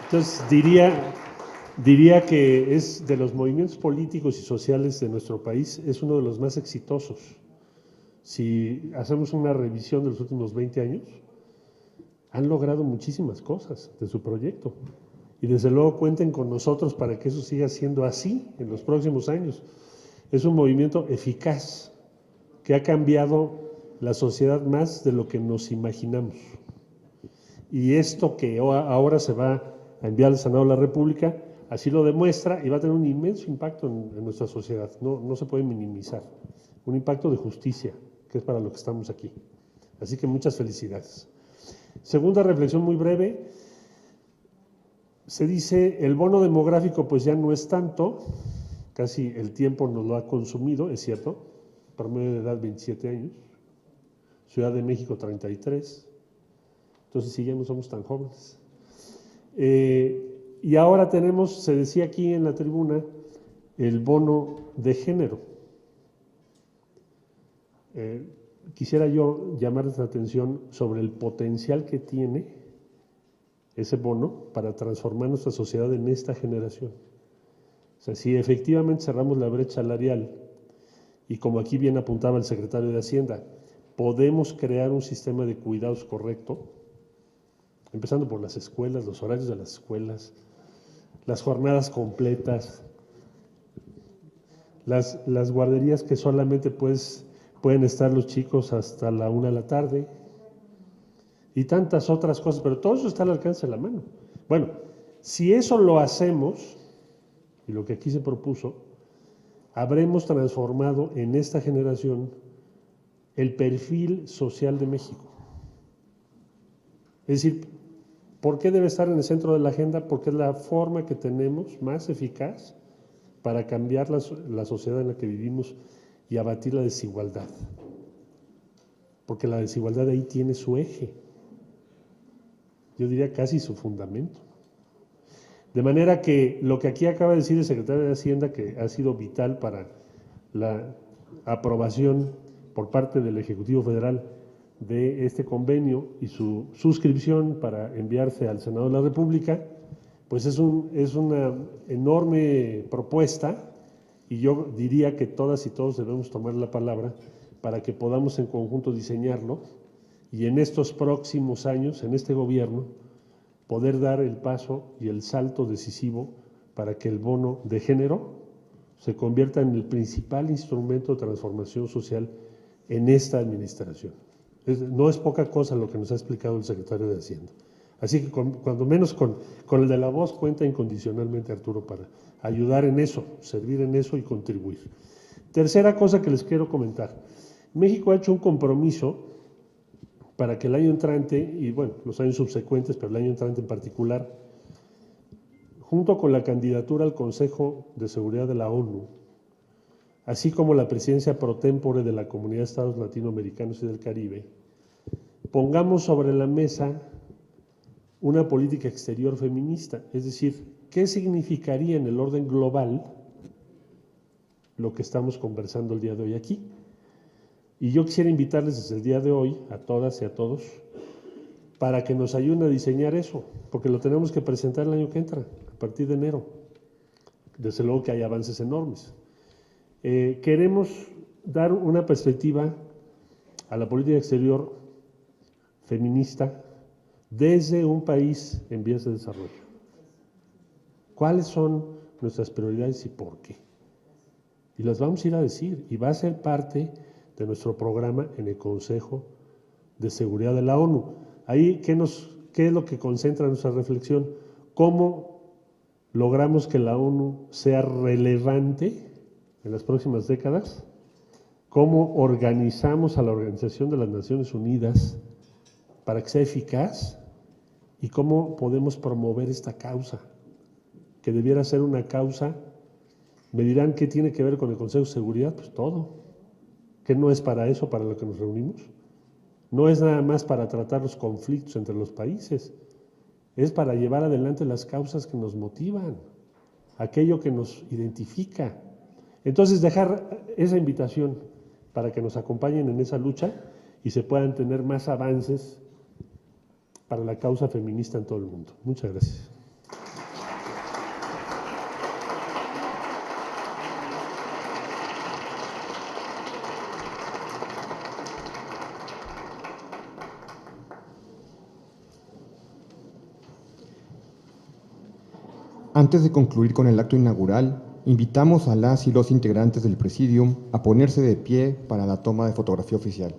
Entonces, diría que es de los movimientos políticos y sociales de nuestro país, es uno de los más exitosos. Si hacemos una revisión de los últimos 20 años, han logrado muchísimas cosas de su proyecto. Y desde luego cuenten con nosotros para que eso siga siendo así en los próximos años. Es un movimiento eficaz que ha cambiado la sociedad más de lo que nos imaginamos. Y esto que ahora se va a enviar al Senado de la República, así lo demuestra y va a tener un inmenso impacto en nuestra sociedad. No se puede minimizar. Un impacto de justicia, que es para lo que estamos aquí. Así que muchas felicidades. Segunda reflexión muy breve. Se dice, el bono demográfico pues ya no es tanto, casi el tiempo nos lo ha consumido, es cierto, promedio de edad 27 años, Ciudad de México 33, entonces sí, ya no somos tan jóvenes. Y ahora tenemos, se decía aquí en la tribuna, el bono de género. Quisiera yo llamarles la atención sobre el potencial que tiene ese bono para transformar nuestra sociedad en esta generación. O sea, si efectivamente cerramos la brecha salarial, y como aquí bien apuntaba el secretario de Hacienda, podemos crear un sistema de cuidados correcto, empezando por las escuelas, los horarios de las escuelas, las jornadas completas, las guarderías que solamente pueden estar los chicos hasta la 1 de la tarde, y tantas otras cosas, pero todo eso está al alcance de la mano. Bueno, si eso lo hacemos, y lo que aquí se propuso, habremos transformado en esta generación el perfil social de México. Es decir, ¿por qué debe estar en el centro de la agenda? Porque es la forma que tenemos más eficaz para cambiar la sociedad en la que vivimos y abatir la desigualdad. Porque la desigualdad ahí tiene su eje. Yo diría casi su fundamento. De manera que lo que aquí acaba de decir el secretario de Hacienda, que ha sido vital para la aprobación por parte del Ejecutivo Federal de este convenio y su suscripción para enviarse al Senado de la República, pues es una enorme propuesta, y yo diría que todas y todos debemos tomar la palabra para que podamos en conjunto diseñarlo y en estos próximos años, en este gobierno, poder dar el paso y el salto decisivo para que el bono de género se convierta en el principal instrumento de transformación social en esta administración. No es poca cosa lo que nos ha explicado el secretario de Hacienda. Así que cuando menos con el de la voz cuenta incondicionalmente, Arturo, para ayudar en eso, servir en eso y contribuir. Tercera cosa que les quiero comentar. México ha hecho un compromiso para que el año entrante, y bueno, los años subsecuentes, pero el año entrante en particular, junto con la candidatura al Consejo de Seguridad de la ONU, así como la presidencia pro tempore de la Comunidad de Estados Latinoamericanos y del Caribe, pongamos sobre la mesa una política exterior feminista, es decir, ¿qué significaría en el orden global lo que estamos conversando el día de hoy aquí? Y yo quisiera invitarles desde el día de hoy, a todas y a todos, para que nos ayuden a diseñar eso, porque lo tenemos que presentar el año que entra, a partir de enero. Desde luego que hay avances enormes. Queremos dar una perspectiva a la política exterior feminista desde un país en vías de desarrollo. ¿Cuáles son nuestras prioridades y por qué? Y las vamos a ir a decir, y va a ser parte de nuestro programa en el Consejo de Seguridad de la ONU. Ahí, ¿qué es lo que concentra nuestra reflexión? ¿Cómo logramos que la ONU sea relevante en las próximas décadas? ¿Cómo organizamos a la Organización de las Naciones Unidas para que sea eficaz? ¿Y cómo podemos promover esta causa? Que debiera ser una causa, me dirán, ¿qué tiene que ver con el Consejo de Seguridad? Pues todo. ¿Que no es para eso, para lo que nos reunimos? No es nada más para tratar los conflictos entre los países, es para llevar adelante las causas que nos motivan, aquello que nos identifica. Entonces, dejar esa invitación para que nos acompañen en esa lucha y se puedan tener más avances para la causa feminista en todo el mundo. Muchas gracias. Antes de concluir con el acto inaugural, invitamos a las y los integrantes del Presidium a ponerse de pie para la toma de fotografía oficial.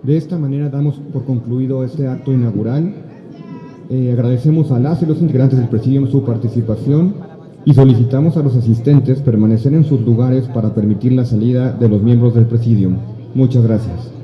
De esta manera damos por concluido este acto inaugural. Agradecemos a las y los integrantes del Presidium su participación y solicitamos a los asistentes permanecer en sus lugares para permitir la salida de los miembros del Presidium. Muchas gracias.